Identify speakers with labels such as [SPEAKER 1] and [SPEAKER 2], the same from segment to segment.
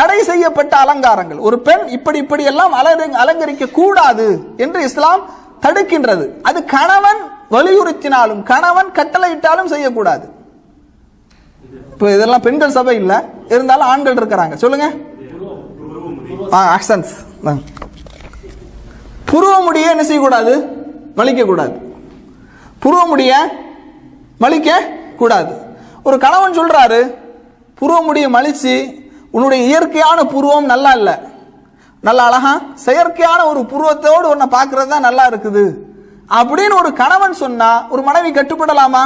[SPEAKER 1] தடை செய்யப்பட்ட அலங்காரங்கள். ஒரு பெண் இப்படி எல்லாம் அலங்கரிக்க கூடாது என்று இஸ்லாம் தடுக்கின்றது. அது கணவன் வலியுறுத்தினாலும் கணவன் கட்டளையிட்டாலும் செய்யக்கூடாது. இப்போ இதெல்லாம் பெண்கள் சபை இல்ல, இருந்தாலும் ஆண்கள் இருக்கிறாங்க. சொல்லுங்க. புருவ முடிய என்ன செய்யக்கூடாது? மலிக்க கூடாது. புருவ முடிய மலிக்க கூடாது. ஒரு கணவன் சொல்றாரு, புருவ முடிய மலிச்சு உன்னுடைய இயற்கையான புருவம் நல்லா இல்ல, நல்லா அழகா செயற்கையான ஒரு புருவத்தோடு உன்னை பார்க்கறது தான் நல்லா இருக்குது அப்படின்னு ஒரு கணவன் சொன்னா ஒரு மனைவி கட்டுப்படலாமா?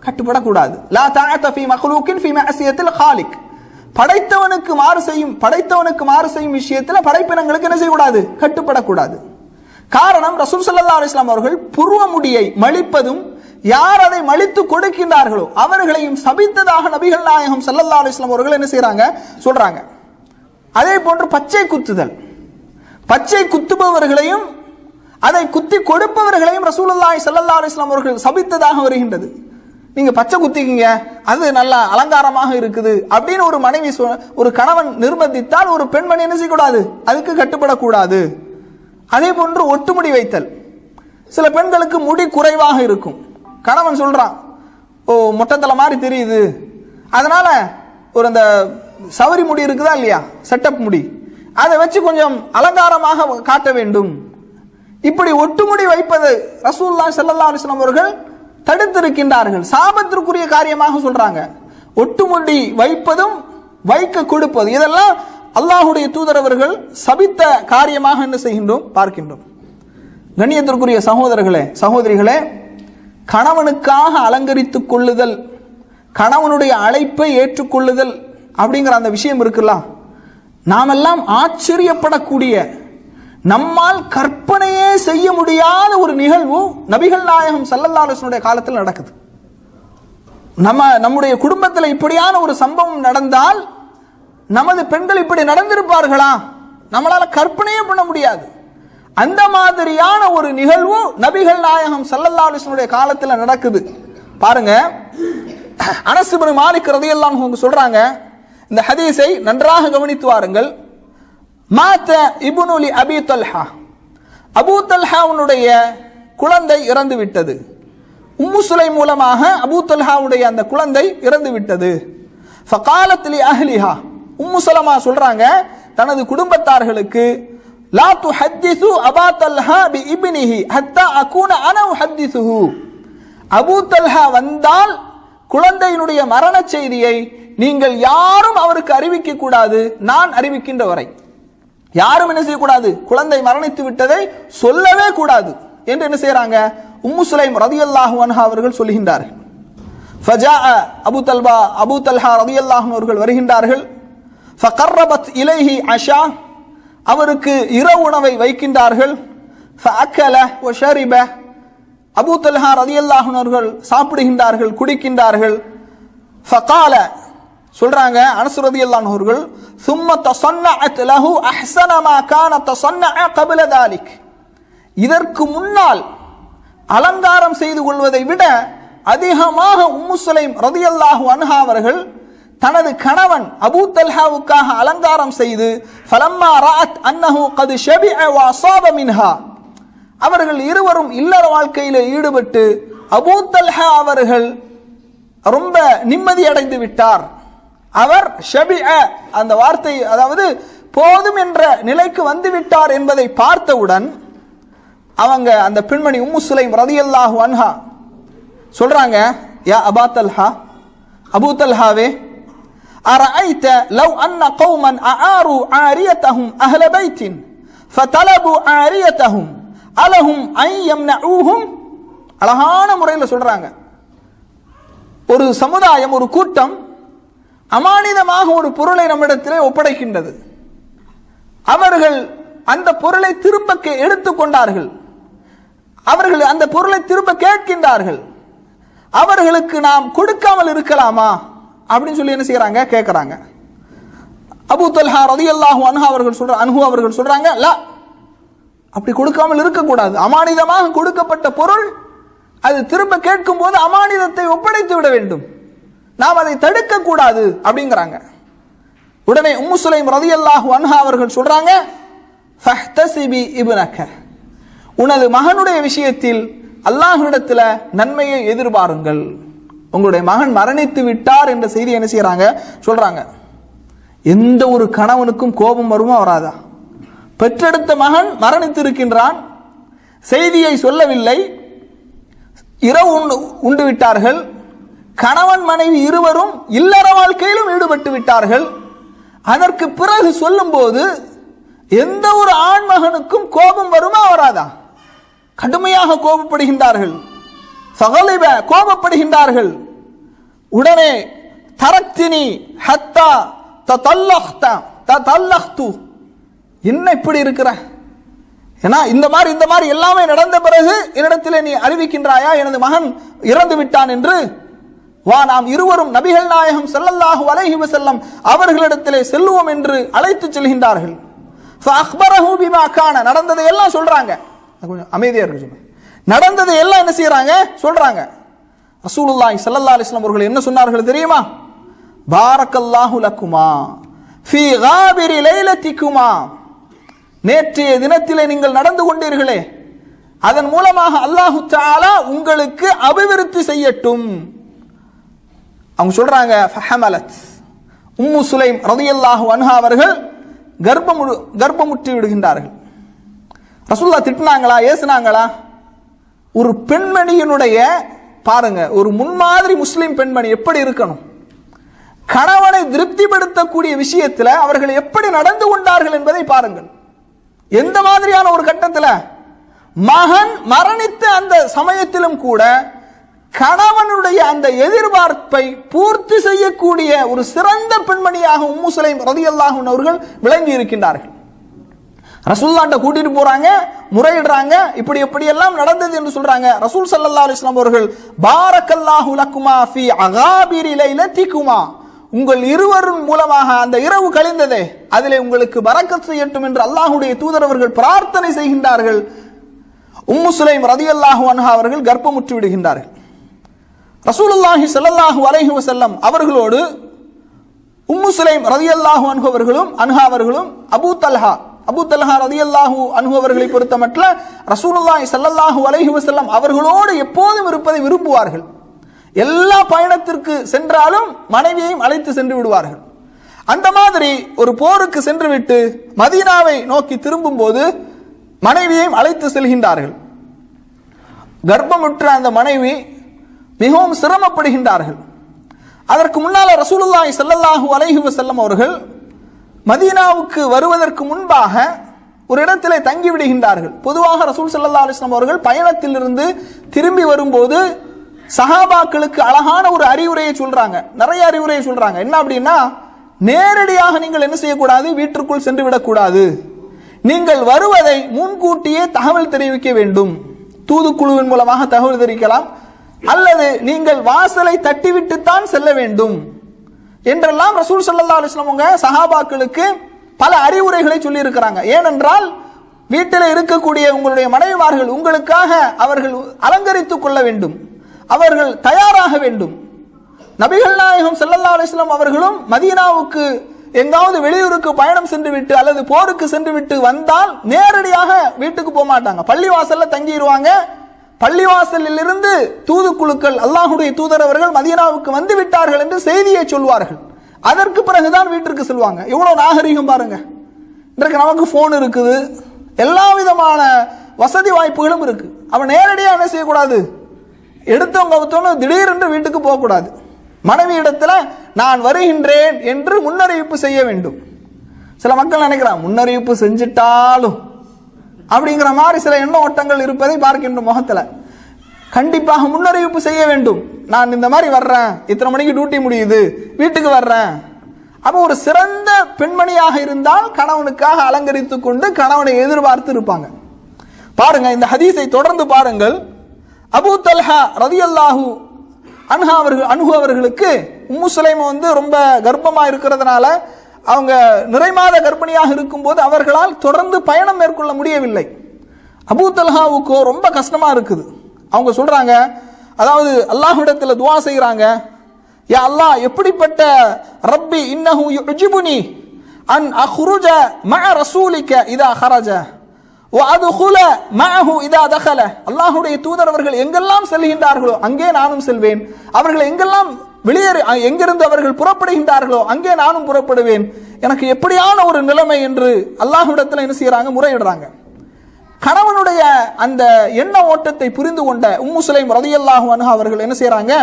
[SPEAKER 1] கட்டுப்படக்கூடாது. லா தஅத ஃபீ மக்லூகின் ஃபீ மஅசியத்தில் காலிக். படைத்தவனுக்கு மாறு செய்யும் விஷயத்தில் படைப்பினங்களுக்கு என்ன செய்யக்கூடாது? கட்டுப்படக்கூடாது. காரணம், ரசூல் ஸல்லல்லாஹு அலைஹி வஸல்லம் அவர்கள் புருவ முடியை மலிப்பதும் யார் அதை மலித்து கொடுக்கின்றார்களோ அவர்களையும் சபித்ததாக நபிகள் நாயகம் ஸல்லல்லாஹு அலைஹி வஸல்லம் அவர்கள் என்ன செய்றாங்க? சொல்றாங்க. அதே போன்று பச்சை குத்துதல், பச்சை குத்துபவர்களையும் அதை குத்தி கொடுப்பவர்களையும் ரசூலுல்லாஹி ஸல்லல்லாஹு அலைஹி வஸல்லம் அவர்கள் சபித்ததாக வருகின்றது. நீங்க பச்சை குத்திக்கிங்க, அது நல்ல அலங்காரமாக இருக்குது அப்படின்னு ஒரு மனைவி ஒரு கணவன் நிர்பந்தித்தால் ஒரு பெண்மணி என்ன செய்யக்கூடாது? அதுக்கு கட்டுப்படக்கூடாது. அதே போன்று ஒட்டுமுடி வைத்தல். சில பெண்களுக்கு முடி குறைவாக இருக்கும். கணவன் சொல்றான், ஓ மொட்டத்தலை மாதிரி தெரியுது, அதனால ஒரு அந்த சவரி முடி இருக்குதா இல்லையா, செட்டப் முடி, அதை வச்சு கொஞ்சம் அலங்காரமாக காட்ட வேண்டும். இப்படி ஒட்டுமுடி வைப்பது ரசூலுல்லாஹி ஸல்லல்லாஹு அலைஹி வஸல்லம் அவர்கள் தடுத்திருக்கின்றார்கள். சாபத்திற்குரிய காரியமாக சொல்றாங்க. ஒட்டுமுடி வைப்பதும் வைக்க கொடுப்பது இதெல்லாம் அல்லாஹ்வுடைய தூதர் அவர்கள் சபித்த காரியமாக என்ன செய்கின்றோம்? பார்க்கின்றோம். கண்ணியத்திற்குரிய சகோதரர்களே, சகோதரிகளே, கணவனுக்காக அலங்கரித்துக் கொள்ளுதல், கணவனுடைய அழைப்பை ஏற்றுக்கொள்ளுதல் அப்படிங்கிற அந்த விஷயம் இருக்குல்ல, நாமெல்லாம் ஆச்சரியப்படக்கூடிய, நம்மால் கற்பனையே செய்ய முடியாத ஒரு நிகழ்வு நபிகள் நாயகம் ஸல்லல்லாஹு அலைஹி வஸல்லம் காலத்தில் நடக்குது. நம்முடைய குடும்பத்தில் இப்படியான ஒரு சம்பவம் நடந்தால் நமது பெண்கள் இப்படி நடந்திருப்பார்களா? நம்மளால கற்பனையே பண்ண முடியாது. அந்த மாதிரியான ஒரு நிகழ்வு நபிகள் நாயகம் ஸல்லல்லாஹு அலைஹி வஸல்லம் காலத்தில் நடக்குது. பாருங்க, அனஸ் இப்னு மாலிக் ரலியல்லாஹு அன்ஹு சொல்றாங்க, இந்த ஹதீஸை நன்றாக கவனித்து வாருங்கள். மாத இப்னு லி அபி தல்ஹா, அபூ தல்ஹாவுடைய குழந்தை இறந்து விட்டது. உம்மு சுலைம் மூலமாக அபூ தல்ஹாவுடைய அந்த குழந்தை இறந்து விட்டது. ஃபகாலத் லி அஹ்லிஹா, உம்மு சலமா சொல்றாங்க தனது குடும்பத்தார்களுக்கு, லா துஹத்திஸு அபா தல்ஹா பி இப்னிஹி ஹத்தா அகூன அனா உஹத்திஸுஹு, அபூ தல்ஹா வந்தால் குழந்தையினுடைய மரண செய்தியை நீங்கள் யாரும் அவருக்கு அறிவிக்க கூடாது, நான் அறிவிக்கின்ற வரை. யாரும் என்ன செய்யக்கூடாது? குழந்தை மரணித்து விட்டதை சொல்லவே கூடாது என்று என்ன செய்யறாங்க? உம்மு சுலைம் ரலியல்லாஹு அன்ஹா அவர்கள் சொல்கின்றார்கள். ஃபஜாஅ அபூ தல்ஹா ரலியல்லாஹு அன்ஹு அவர்கள் வருகின்றார்கள். ஃபகர்ரபத் இலைஹி அஷா, அவருக்கு இரவு உணவை வைக்கின்றார்கள். ஃபஅக்கல வஷரிப, அபூ தல்ஹா ரலியல்லாஹு அன்ஹு அவர்கள் சாப்பிடுகின்றார்கள், குடிக்கின்றார்கள். ஃபகால, சொல்றாங்க அனஸ் ரலியல்லாஹு அன்ஹு அவர்கள், ثم تصنعت له احسن ما كان تصنع قبل ذلك, இதற்கு முன்னால் அலங்காரம் செய்து கொள்வதை விட அதிகமாக உம்மு சுலைம் ரலியல்லாஹு அன்ஹா அவர்கள் தனது கணவன் அபூ தல்ஹாவுக்காக அலங்காரம் செய்து, ஃபலம்மா ரஅத் அன்னஹு கத் ஷபிஅ வஅஸாப மின்ஹா, அவர்கள் இருவரும் இல்லற வாழ்க்கையிலே ஈடுபட்டு அபூ தல்ஹா அவர்கள் ரொம்ப நிம்மதி அடைந்து விட்டார். அவர் ஷபிஅ அந்த வார்த்தை, அதாவது போதும் என்ற நிலைக்கு வந்து விட்டார் என்பதை பார்த்தவுடன் அவங்க அந்த பெண்மணி உம்மு சுலைம் ரலியல்லாஹு அன்ஹா சொல்றாங்க, யா அபா தல்ஹா, அபூ தல்ஹாவே, அரஐத லவ் அன்ன கௌமன் அஆரு ஆரியதஹும் அஹ்ல பைத்தின் ஃபதலபு ஆரியதஹும் அலஹும் ஐ யம்னஊஹும். அழகான முறையில் சொல்றாங்க, ஒரு சமுதாயம், ஒரு கூட்டம் அமானிதமாக ஒரு பொருளை நம்மிடத்திலே ஒப்படைக்கின்றது. அவர்கள் அந்த பொருளை திரும்ப எடுத்துக்கொண்டார்கள். அவர்கள் அந்த பொருளை திரும்ப கேட்கின்றார்கள். அவர்களுக்கு நாம் கொடுக்காமல் இருக்கலாமா அப்படின்னு சொல்லி என்ன செய்யறாங்க? கேட்கிறாங்க. அபூ தல்ஹா ரலியல்லாஹு அன்ஹு அவர்கள் சொல்றாங்க, லா, அப்படி கொடுக்காமல் இருக்கக்கூடாது. அமானிதமாக கொடுக்கப்பட்ட பொருள் அது திரும்ப கேட்கும் போது அமானிதத்தை ஒப்படைத்து விட வேண்டும், நாம் அதை தடுக்க கூடாது அப்படிங்கிறாங்க. உடனே உம்மு சுலைம் ரலியல்லாஹு அன்ஹா அவர்கள் சொல்றாங்க, ஃபஹ்தஸிபி இப்னக, உனது மகனுடைய விஷயத்தில் அல்லாஹ்விடத்தில் நன்மையை எதிர்பாருங்கள். உங்களுடைய மகன் மரணித்து விட்டார் என்ற செய்தி என்ன செய்யறாங்க, சொல்றாங்க. எந்த ஒரு கணவனுக்கும் கோபம் வருமா வராதா? பெற்றெடுத்த மகன் மரணித்து இருக்கின்றான், செய்தியை சொல்லவில்லை, இரவு உண்டு விட்டார்கள், கணவன் மனைவி இருவரும் இல்லற வாழ்க்கையிலும் ஈடுபட்டு விட்டார்கள். அதற்கு பிறகு சொல்லும் போது எந்த ஒரு ஆண் மகனுக்கும் கோபம் வருமா வராதா? கடுமையாக கோபப்படுகின்றார்கள், ஃபகலிப கோபப்படுகின்றார்கள். உடனே தரக்தினி ஹத்தா ததல்லஹ்து, என்ன இப்படி இருக்கிற, ஏன்னா இந்த மாதிரி எல்லாமே நடந்த பிறகு என்னிடத்திலே நீ அறிவிக்கின்றாயா எனது மகன் இறந்து விட்டான் என்று? வா, நாம் இருவரும் நபிகள் நாயகம் ஸல்லல்லாஹு அலைஹி வஸல்லம் அவர்களிடத்திலே செல்லுவோம் என்று அழைத்து செல்கின்றார்கள். ஃபஅக்பரஹு பிமா கான, நடந்ததை எல்லாம் சொல்றாங்க. கொஞ்சம் அமைதியா இருக்கு, நடந்ததை எல்லாம் என்ன செய்யறாங்க, சொல்றாங்க. ரசூலுல்லாஹி ஸல்லல்லாஹு அலைஹி வஸல்லம் அவர்கள் என்ன சொன்னார்கள் தெரியுமா? பாரக்கல்லாஹு லக்குமா ஃபீ காபிரி லைலத்திக்குமா, நேற்றைய தினத்திலே நீங்கள் நடந்து கொண்டீர்களே, அதன் மூலமாக அல்லாஹு தஆலா உங்களுக்கு அபிவிருத்தி செய்யட்டும். அவங்க சொல்றாங்க, ஃபஹமலத், உம்மு சுலைம் ரலியல்லாஹு அன்ஹா அவர்கள் கர்ப்பமுற்றி விடுகின்றார்கள். ரசூலுல்லாஹ் திட்டினாங்களா, ஏசுனாங்களா? ஒரு பெண்மணியினுடைய பாருங்க, ஒரு முன்மாதிரி முஸ்லிம் பெண்மணி எப்படி இருக்கணும், கணவனை திருப்திப்படுத்தக்கூடிய விஷயத்தில் அவர்கள் எப்படி நடந்து கொண்டார்கள் என்பதை பாருங்கள். எந்த மாதிரியான ஒரு கட்டத்தில், மகன் மரணித்த அந்த சமயத்திலும் கூட கணவனுடைய அந்த எதிர்பார்ப்பை பூர்த்தி செய்யக்கூடிய ஒரு சிறந்த பெண்மணியாக உம்மு சுலைம் ரலியல்லாஹு அன்ஹா அவர்கள் விளங்கி இருக்கின்றார்கள். ரசூலுல்லாஹ்ட்ட கூட்டிட்டு போறாங்க, முறையிடுறாங்க, இப்படி எப்படி எல்லாம் நடந்தது என்று சொல்றாங்க. ரசூல் ஸல்லல்லாஹு அலைஹி வஸல்லம் அவர்கள் பாரக்கல்லாஹு லக்குமா ஃபீ அகாபிரி லைலத்திக்குமா, உங்கள் இருவரின் மூலமாக அந்த இரவு கழிந்ததே அதிலே உங்களுக்கு பரக்கத் செய்யட்டும் என்று அல்லாஹ்வுடைய தூதர் அவர்கள் பிரார்த்தனை செய்கின்றார்கள். உம்மு சுலைம் ரலியல்லாஹு அன்ஹா அவர்கள் கர்ப்பமுற்று விடுகின்றார்கள். ரசூலுல்லாஹி ஸல்லல்லாஹு அலைஹி வஸல்லம் அவர்களோடு உம்மு சுலைம் ரலியல்லாஹு அன்ஹா அவர்களும் அபூ தல்ஹா ரலியல்லாஹு அன்ஹு அவர்களை பொறுத்தமட்டில் ரசூலுல்லாஹி ஸல்லல்லாஹு அலைஹி வஸல்லம் அவர்களோடு எப்போதும் இருப்பதை விரும்புவார்கள். எல்லா பயணத்திற்கு சென்றாலும் மனைவியையும் அழைத்து சென்று விடுவார்கள். அந்த மாதிரி ஒரு போருக்கு சென்று விட்டு மதீனாவை நோக்கி திரும்பும் போது மனைவியையும் அழைத்து செல்கின்றார்கள். கர்ப்பமுற்ற அந்த மனைவி மிகவும் சிரமப்படுகின்றார்கள். அதற்கு முன்னால ரசூலுல்லாஹி ஸல்லல்லாஹு அலைஹி வஸல்லம் அவர்கள் மதீனாவுக்கு வருவதற்கு முன்பாக ஒரு இடத்திலே தங்கி விடுகின்றார்கள். பொதுவாக ரசூல் ஸல்லல்லாஹு அலைஹி வஸல்லம் அவர்கள் பயணத்திலிருந்து திரும்பி வரும்போது சஹாபாக்களுக்கு அழகான ஒரு அறிவுரையை சொல்றாங்க, நிறைய அறிவுரையை சொல்றாங்க. என்ன அப்படின்னா, நேரடியாக நீங்கள் என்ன செய்யக்கூடாது, வீட்டிற்குள் சென்று விடக்கூடாது, நீங்கள் வருவதை முன்கூட்டியே தகவல் தெரிவிக்க வேண்டும். தூதுக்குழுவின் மூலமாக தகவல் தெரிவிக்கலாம், அல்லது நீங்கள் வாசலை தட்டிவிட்டுத்தான் செல்ல வேண்டும் என்றெல்லாம் ரசூல் ஸல்லல்லாஹு அலைஹி வஸல்லம் சஹாபாக்களுக்கு பல அறிவுரைகளை சொல்லி இருக்கிறாங்க. ஏனென்றால் வீட்டில் இருக்கக்கூடிய உங்களுடைய மனைவிமார்கள் உங்களுக்காக அவர்கள் அலங்கரித்துக் கொள்ள வேண்டும், அவர்கள் தயாராக வேண்டும். நபிகள் நாயகம் ஸல்லல்லாஹு அலைஹி வஸல்லம் அவர்களும் மதீனாவுக்கு எங்காவது வெளியூருக்கு பயணம் சென்று விட்டு அல்லது போருக்கு சென்று விட்டு வந்தால் நேரடியாக வீட்டுக்கு போக மாட்டாங்க, பள்ளிவாசல்ல தங்கிடுவாங்க. பள்ளிவாசலில் இருந்து தூதுக்குழுக்கள் அல்லாஹ்வுடைய தூதர் அவர்கள் மதீனாவுக்கு வந்து விட்டார்கள் என்று செய்தியை சொல்வார்கள். அதற்கு பிறகுதான் வீட்டிற்கு செல்வாங்க. எவ்வளவு நாகரிகம் பாருங்க. இன்றைக்கு நமக்கு போன் இருக்குது, எல்லா விதமான வசதி வாய்ப்புகளும் இருக்கு. அவன் நேரடியாக என்ன செய்யக்கூடாது, எடுத்தவங்க திடீரென்று வீட்டுக்கு போகக்கூடாது. மனைவி இடத்துல நான் வருகின்றேன் என்று முன்னறிவிப்பு செய்ய வேண்டும். சில மக்கள் நினைக்கிறான் முன்னறிவிப்பு செஞ்சிட்டாலும் அப்படிங்கிற மாதிரி சில எண்ண ஓட்டங்கள் இருப்பதை பார்க்கின்ற முகத்துல. கண்டிப்பாக முன்னறிவிப்பு செய்ய வேண்டும். நான் இந்த மாதிரி வர்றேன், இத்தனை மணிக்கு டியூட்டி முடியுது, வீட்டுக்கு வர்றேன். அப்போ ஒரு சிறந்த பெண்மணியாக இருந்தால் கணவனுக்காக அலங்கரித்துக் கொண்டு கணவனை எதிர்பார்த்து இருப்பாங்க. பாருங்க, இந்த ஹதீஸை தொடர்ந்து பாருங்கள். அபூ தல்ஹா ரலியல்லாஹு அன்ஹு அவர்களுக்கு உம்மு சுலைம் ரொம்ப கர்ப்பமா இருக்கிறதுனால அவங்க நிறைமாத கர்ப்பிணியாக இருக்கும்போது அவர்களால் தொடர்ந்து பயணம் மேற்கொள்ள முடியவில்லை. அபூ தல்ஹாவுக்கு ரொம்ப கஷ்டமா இருக்குது. அவங்க சொல்றாங்க, அதாவது அல்லாஹ்விடத்தில் துஆ செய்கிறாங்க, யா அல்லாஹ், எப்படிப்பட்ட ரப்பி இன்னஹு யுஜிபுனி அன் அஹ்ருஜ மஅ ரசூலிக இதா ஹரஜ வ அத்குல மஅஹு இதா தகல. அல்லாஹ்வுடைய தூதர் அவர்கள் எங்கெல்லாம் செல்கின்றார்களோ அங்கே நானும் செல்வேன், அவர்கள் எங்கெல்லாம் வெளியேறி எங்கிருந்து அவர்கள் புறப்படுகின்றார்களோ அங்கே நானும் புறப்படுவேன், எனக்கு எப்படியான ஒரு நிலைமை என்று அல்லாஹ்விடத்தில் என்ன செய்யறாங்க, முறையிடுறாங்க. கணவனுடைய அந்த எண்ண ஓட்டத்தை புரிந்து கொண்ட உம்மு சுலைம் ரலியல்லாஹு அன்ஹா அவர்கள் என்ன செய்யறாங்க,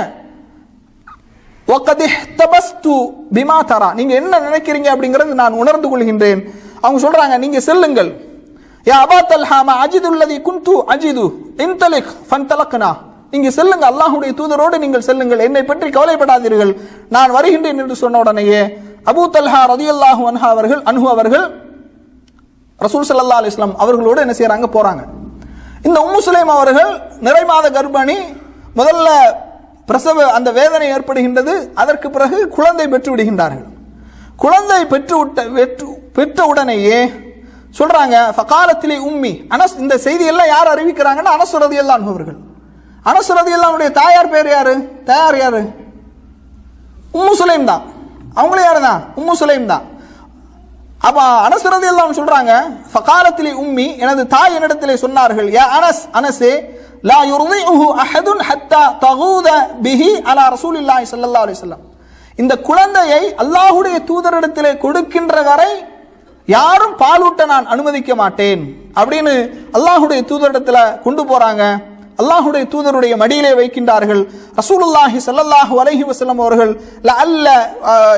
[SPEAKER 1] வகத் இஹ்தபஸ்து பிமா தரா, நீங்க என்ன நினைக்கிறீங்க அப்படிங்கிறது நான் உணர்ந்து கொள்கின்றேன். அவங்க சொல்றாங்க, நீங்க செல்லுங்கள். யா அபா தல்ஹா மா அஜிதுல்லதி குன்து அஜிது இன்தலிக் ஃபன்தலக்னா, நீங்க செல்லுங்க, அல்லாஹ்வுடைய தூதரோடு நீங்கள் செல்லுங்கள், என்னை பற்றி கவலைப்படாதீர்கள், நான் வருகின்றேன் என்று சொன்ன உடனேயே அபூ தல்ஹா ரலியல்லாஹு அன்ஹு அவர்கள் ரசூல் ஸல்லல்லாஹு அலைஹி வஸல்லம் அவர்களோடு என்ன செய்யறாங்க, போறாங்க. இந்த உம்மு சுலைம் அவர்கள் நிறைமாத கர்ப்பிணி, முதல்ல பிரசவ அந்த வேதனை ஏற்படுகின்றது, அதற்கு பிறகு குழந்தை பெற்று விடுகின்றார்கள். குழந்தை பெற்ற உடனேயே சொல்றாங்க, ஃபகாலத்திலே உம்மி அனஸ், இந்த செய்தி எல்லாம் யார் அறிவிக்கிறாங்கன்னா அனஸ் ரலியல்லாஹு அன்ஹு அவர்கள். அனஸ் ரலியல்லாஹு அன்ஹுடைய தாயார் பேர் யாரு, யாரு, உம்மு சுலைம் தான். அவங்களே யாரு தான், உம்மு சுலைம் தான். அப்ப அனஸ் ரலியல்லாஹு அன்ஹு சொல்றாங்க, ஃபகாலத்திலே உம்மி, எனது தாய் என்னிடத்திலே சொன்னார்கள், யா அனஸ், அனஸே, லா யுர்திஉஹு அஹதுன் ஹத்தா தகூத பிஹி அலா ரசூலில்லாஹி ஸல்லல்லாஹு அலைஹி வஸல்லம், இந்த குழந்தையை அல்லாஹ்வுடைய தூதரிடத்திலே கொடுக்கின்ற வரை யாரும் பாலூட்ட நான் அனுமதிக்க மாட்டேன் அப்படின்னு அல்லாஹ்வுடைய தூதரிடத்துல கொண்டு போறாங்க. அல்லாஹ்வுடைய தூதருடைய மடியிலே வைக்கின்றார்கள். ரசூலுல்லாஹி ஸல்லல்லாஹு அலைஹி வஸல்லம் அவர்கள் லஅல்ல,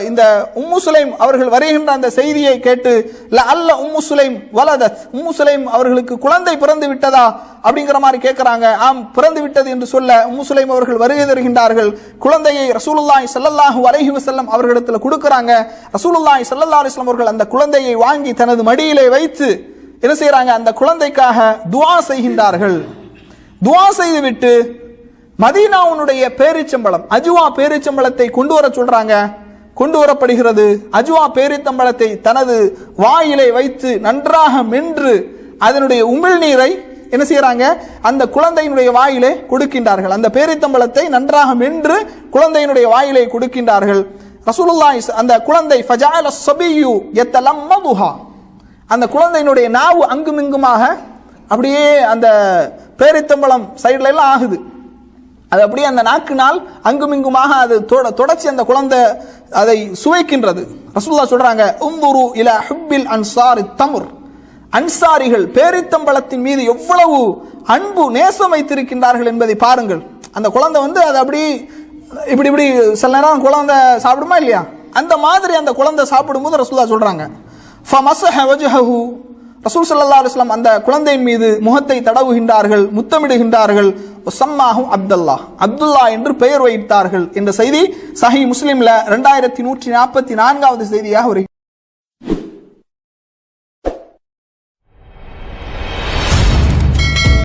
[SPEAKER 1] இந்த உம்மு சுலைம் அவர்கள் வருகின்ற அந்த செய்தியை கேட்டு லஅல்ல உம்மு சுலைம் வலதத், உம்மு சுலைம் அவர்களுக்கு குழந்தை பிறந்து விட்டதா அப்படிங்கிற மாதிரி கேட்கிறாங்க. ஆம், பிறந்து விட்டது என்று சொல்ல உம்மு சுலைம் அவர்கள் வருகை தருகின்றார்கள். குழந்தையை ரசூலுல்லாஹி ஸல்லல்லாஹு அலைஹி வஸல்லம் அவர்களிடத்துல கொடுக்கறாங்க. ரசூலுல்லாஹி ஸல்லல்லாஹு அலைஹி வஸல்லம் அவர்கள் அந்த குழந்தையை வாங்கி தனது மடியிலே வைத்து என்ன செய்யறாங்க, அந்த குழந்தைக்காக துஆ செய்கின்றார்கள். துஆ செய்துவிட்டு மதீனாவுடைய பேரிச்சம்பழம், அஜ்வா பேரிச்சம்பழத்தை கொண்டு வர சொல்றாங்க. கொண்டு வரப்படுகிறது. அஜ்வா பேரிச்சம்பழத்தை தனது வாயிலை வைத்து நன்றாக மென்று அதனுடைய உமிழ்நீரை என்ன செய்யறாங்க, அந்த குழந்தையினுடைய வாயிலே கொடுக்கின்றார்கள். அந்த பேரிச்சம்பழத்தை நன்றாக மென்று குழந்தையினுடைய வாயிலை கொடுக்கின்றார்கள். ரசூலுல்லாஹி, அந்த குழந்தை ஃபஜஅல ஸபியு யதலம்மதுஹா, அந்த குழந்தையினுடைய நாவு அங்குமிங்குமாக அப்படியே அந்த பேரித்தம்பளம் சைடுல எல்லாம் ஆகுது, அது அப்படியே அந்த நாக்கினால் அங்குமிங்குமாக அது தொடர்ச்சி அந்த குழந்தை அதை சுவைக்கின்றது. ரசூலுல்லாஹ் சொல்றாங்க, உந்துரு இலா ஹுப்பில் அன்சாரி தம்ர், அன்சாரிகள் பேரித்தம்பளத்தின் மீது எவ்வளவு அன்பு நேசம் வைத்திருக்கின்றார்கள் என்பதை பாருங்கள். அந்த குழந்தை அது அப்படி இப்படி இப்படி சில நேரம் குழந்தை சாப்பிடுமா இல்லையா, அந்த மாதிரி அந்த குழந்தை சாப்பிடும்போது ரசூலுல்லாஹ் சொல்றாங்க, ஃபமஸஹ வஜ்ஹஹு, ரசூல் ஸல்லல்லாஹு அலைஹி வஸல்லம் அந்த குழந்தையின் மீது முகத்தை தடவுகின்றார்கள், முத்தமிடுகின்றார்கள். சம்மாஹு அப்துல்லாஹ், அப்துல்லா என்று பெயர் வைத்தார்கள் என்ற செய்தி சஹீஹ் முஸ்லிம்ல 2144வது செய்தியாக வருகிறது.